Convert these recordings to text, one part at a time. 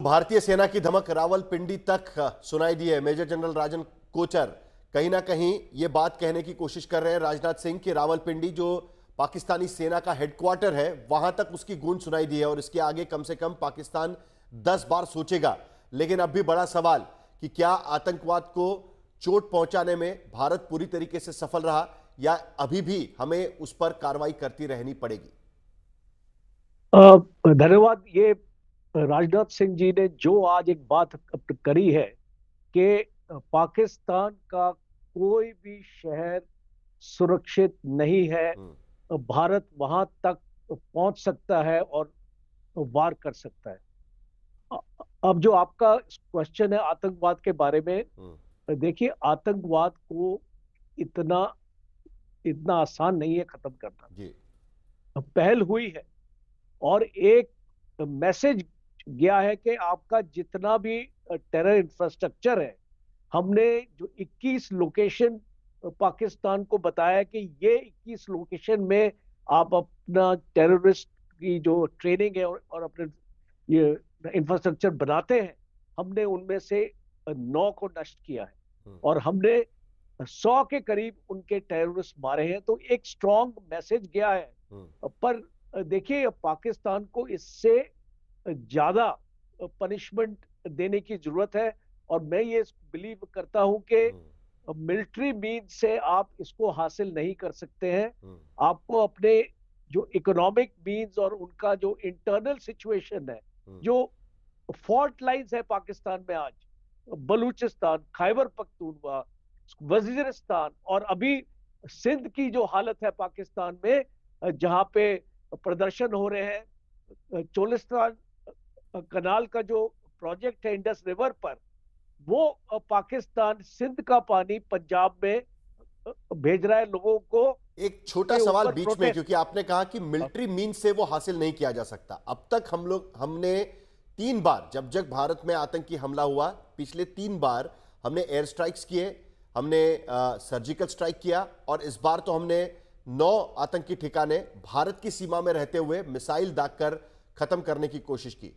भारतीय सेना की धमक रावलपिंडी तक सुनाई दी है। मेजर जनरल राजन कोचर कहीं ना कहीं ये बात कहने की कोशिश कर रहे हैं राजनाथ सिंह की रावलपिंडी जो पाकिस्तानी सेना का हेडक्वार्टर है वहां तक उसकी गूंज सुनाई दी है और इसके आगे कम से कम पाकिस्तान 10 बार सोचेगा। लेकिन अब भी बड़ा सवाल कि क्या आतंकवाद को चोट पहुंचाने में भारत पूरी तरीके से सफल रहा या अभी भी हमें उस पर कार्रवाई करती रहनी पड़ेगी। धन्यवाद। ये राजनाथ सिंह जी ने जो आज एक बात करी है कि पाकिस्तान का कोई भी शहर सुरक्षित नहीं है, भारत वहां तक पहुंच सकता है और वार कर सकता है। अब जो आपका क्वेश्चन है आतंकवाद के बारे में, देखिए आतंकवाद को इतना इतना आसान नहीं है खत्म करना जी। पहल हुई है और एक मैसेज गया है कि आपका जितना भी टेरर इंफ्रास्ट्रक्चर है, हमने जो 21 लोकेशन पाकिस्तान को बताया कि ये 21 लोकेशन में आप अपना टेररिस्ट की जो ट्रेनिंग है और अपने ये इंफ्रास्ट्रक्चर बनाते हैं, हमने उनमें से 9 को नष्ट किया है और हमने 100 के करीब उनके टेररिस्ट मारे हैं। तो एक स्ट्रॉन्ग मैसेज गया है। पर देखिए पाकिस्तान को इससे ज्यादा पनिशमेंट देने की जरूरत है और मैं ये बिलीव करता हूं कि मिलिट्री मीन्स से आप इसको हासिल नहीं कर सकते हैं। आपको अपने जो इकोनॉमिक मीन्स और उनका जो इंटरनल सिचुएशन है, जो फॉल्ट लाइंस है पाकिस्तान में आज, बलूचिस्तान, खैबर पख्तूनख्वा, वजीरिस्तान और अभी सिंध की जो हालत है पाकिस्तान में, जहां पे प्रदर्शन हो रहे हैं, चोलिस्तान कनाल का जो प्रोजेक्ट है इंडस रिवर पर, वो पाकिस्तान सिंध का पानी पंजाब में भेज रहा है लोगों को। एक छोटा सवाल बीच में, क्योंकि आपने कहा कि मिलिट्री मीन से वो हासिल नहीं किया जा सकता। अब तक हमने 3 बार जब भारत में आतंकी हमला हुआ, पिछले 3 बार हमने एयर स्ट्राइक्स किए, हमने सर्जिकल स्ट्राइक किया और इस बार तो हमने 9 आतंकी ठिकाने भारत की सीमा में रहते हुए मिसाइल दागकर खत्म करने की कोशिश की।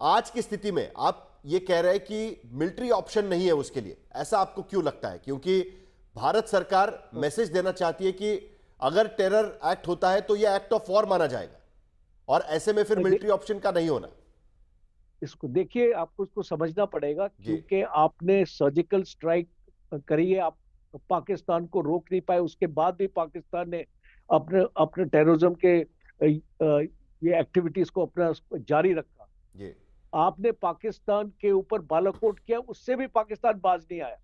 आज की स्थिति में आप ये कह रहे हैं कि मिलिट्री ऑप्शन नहीं है उसके लिए, ऐसा आपको क्यों लगता है? क्योंकि भारत सरकार मैसेज देना चाहती है कि अगर टेरर एक्ट होता है तो यह एक्ट ऑफ वॉर माना जाएगा और ऐसे में फिर मिलिट्री ऑप्शन का नहीं होना। इसको देखिए, आपको इसको समझना पड़ेगा क्योंकि आपने सर्जिकल स्ट्राइक करी है, आप पाकिस्तान को रोक नहीं पाए, उसके बाद भी पाकिस्तान ने अपने अपने टेररिज्म के ये एक्टिविटीज को अपना जारी रखा। आपने पाकिस्तान के ऊपर बालाकोट किया, उससे भी पाकिस्तान बाज नहीं आया।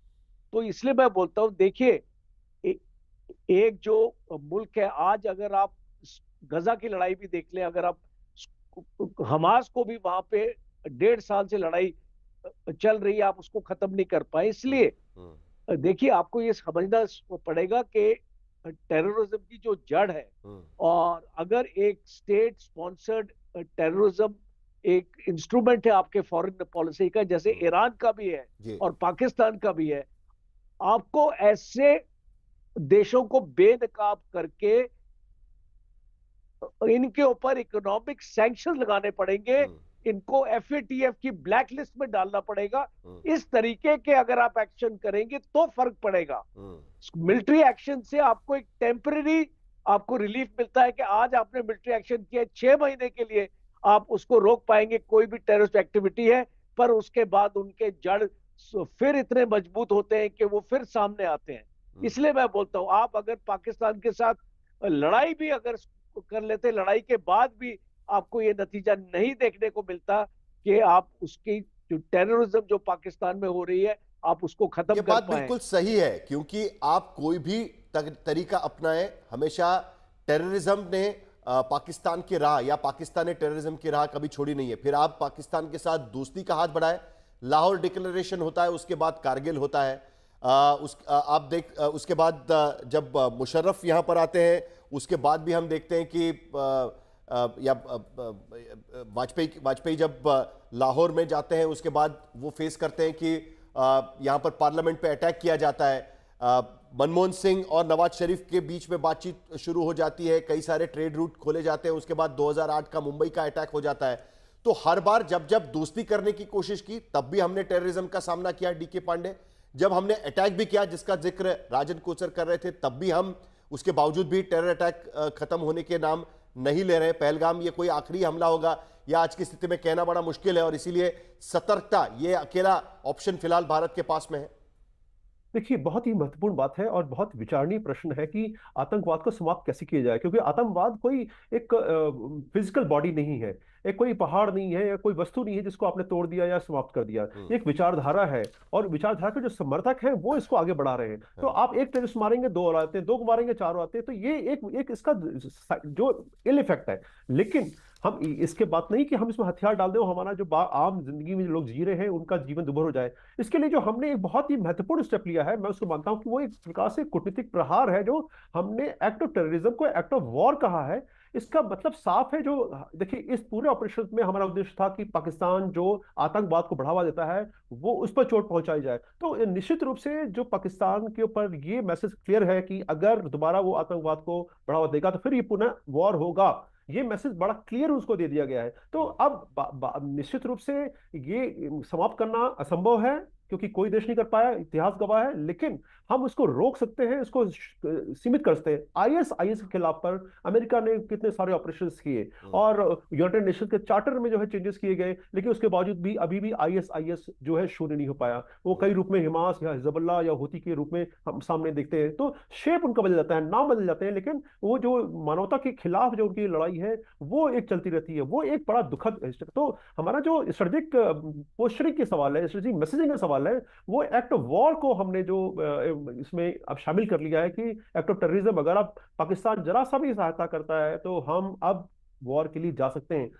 तो इसलिए मैं बोलता हूं, देखिए एक जो मुल्क है आज, अगर आप गजा की लड़ाई भी देख लें, अगर आप हमास को भी वहां पे 1.5 साल से लड़ाई चल रही है, आप उसको खत्म नहीं कर पाए। इसलिए देखिए आपको ये समझना पड़ेगा कि टेररिज्म की जो जड़ है, और अगर एक स्टेट स्पॉन्सर्ड टेररिज्म एक इंस्ट्रूमेंट है आपके फॉरेन पॉलिसी का, जैसे ईरान का भी है और पाकिस्तान का भी है, आपको ऐसे देशों को बेनकाब करके इनके ऊपर इकोनॉमिक सैंक्शन लगाने पड़ेंगे, इनको FATF की ब्लैक लिस्ट में डालना पड़ेगा। इस तरीके के अगर आप एक्शन करेंगे तो फर्क पड़ेगा। मिलिट्री एक्शन से आपको एक टेम्पररी आपको रिलीफ मिलता है कि आज आपने मिलिट्री एक्शन किया, 6 महीने के लिए आप उसको रोक पाएंगे कोई भी टेररिस्ट एक्टिविटी है, पर उसके बाद उनके जड़ फिर इतने मजबूत होते हैं कि वो फिर सामने आते हैं। इसलिए मैं बोलता हूं, आप अगर पाकिस्तान के साथ लड़ाई भी अगर कर लेते, लड़ाई के बाद भी आपको ये नतीजा नहीं देखने को मिलता कि आप उसकी जो टेररिज्म जो पाकिस्तान में हो रही है आप उसको खत्म कर पाए। ये बात बिल्कुल सही है, क्योंकि आप कोई भी तरीका अपनाएं, हमेशा टेररिज्म ने पाकिस्तान की राह या पाकिस्तान ने टेररिज्म की राह कभी छोड़ी नहीं है। फिर आप पाकिस्तान के साथ दोस्ती का हाथ बढ़ाए, लाहौर डिक्लेरेशन होता है, उसके बाद कारगिल होता है, उसके बाद जब मुशर्रफ यहां पर आते हैं, उसके बाद भी हम देखते हैं कि वाजपेयी जब लाहौर में जाते हैं, उसके बाद वो फेस करते हैं कि यहां पर पार्लियामेंट पे अटैक किया जाता है। मनमोहन सिंह और नवाज शरीफ के बीच में बातचीत शुरू हो जाती है, कई सारे ट्रेड रूट खोले जाते हैं, उसके बाद 2008 का मुंबई का अटैक हो जाता है। तो हर बार जब जब दोस्ती करने की कोशिश की तब भी हमने टेररिज्म का सामना किया, डीके पांडे। जब हमने अटैक भी किया जिसका जिक्र राजन कोचर कर रहे थे, तब भी हम उसके बावजूद भी टेरर अटैक खत्म होने के नाम नहीं ले रहे। पहलगाम ये कोई आखिरी हमला होगा या आज की स्थिति में कहना बड़ा मुश्किल है, और इसीलिए सतर्कता ये अकेला ऑप्शन फिलहाल भारत के पास में है। देखिए, बहुत ही महत्वपूर्ण बात है और बहुत विचारणीय प्रश्न है कि आतंकवाद को समाप्त कैसे किया जाए, क्योंकि आतंकवाद कोई एक फिजिकल बॉडी नहीं है, एक कोई पहाड़ नहीं है या कोई वस्तु नहीं है जिसको आपने तोड़ दिया या समाप्त कर दिया। ये एक विचारधारा है और विचारधारा के जो समर्थक हैं वो इसको आगे बढ़ा रहे हैं। तो आप एक टेररिस्ट मारेंगे, दो और आते हैं, दो को मारेंगे, चार और आते हैं, तो ये एक इसका जो इल इफेक्ट है। लेकिन हम इसके बात नहीं कि हम इसमें हथियार डाल दें और हमारा जो आम जिंदगी में जो लोग जी रहे हैं उनका जीवन दुभर हो जाए। इसके लिए जो हमने एक बहुत ही महत्वपूर्ण स्टेप लिया है, मैं उसको मानता हूं कि वो एक प्रकार से कूटनीतिक प्रहार है, जो हमने एक्ट ऑफ टेररिज्म को एक्ट ऑफ वॉर कहा है। इसका मतलब साफ है। जो देखिए, इस पूरे ऑपरेशन में हमारा उद्देश्य था कि पाकिस्तान जो आतंकवाद को बढ़ावा देता है वो उस पर चोट पहुंचाई जाए। तो निश्चित रूप से जो पाकिस्तान के ऊपर ये मैसेज क्लियर है कि अगर दोबारा वो आतंकवाद को बढ़ावा देगा तो फिर ये पुनः वॉर होगा, ये मैसेज बड़ा क्लियर उसको दे दिया गया है। तो अब निश्चित रूप से ये समाप्त करना असंभव है, क्योंकि कोई देश नहीं कर पाया, इतिहास गवाह है। लेकिन हम उसको रोक सकते हैं, इसको सीमित कर सकते हैं। आईएस के खिलाफ पर अमेरिका ने कितने सारे ऑपरेशंस किए और यूनाइटेड नेशन के चार्टर में जो है चेंजेस किए गए, लेकिन उसके बावजूद भी अभी भी आईएस जो है शून्य नहीं हो पाया। वो कई रूप में हिमास या हिजबुल्लाह या हूती के रूप में हम सामने देखते हैं। तो शेप उनका बदल जाता है, नाम बदल जाते हैं, लेकिन वो जो मानवता के खिलाफ जो उनकी लड़ाई है वो एक चलती रहती है। वो एक बड़ा दुखद है। तो हमारा जो स्ट्रेटेजिक पोस्चरिंग के सवाल है, स्ट्रेटेजिक मैसेजिंग का सवाल है, वो एक्ट ऑफ वॉर को हमने जो इसमें अब शामिल कर लिया है कि एक्ट ऑफ टेररिज्म, अगर अब पाकिस्तान जरा सा भी सहायता करता है तो हम अब वॉर के लिए जा सकते हैं।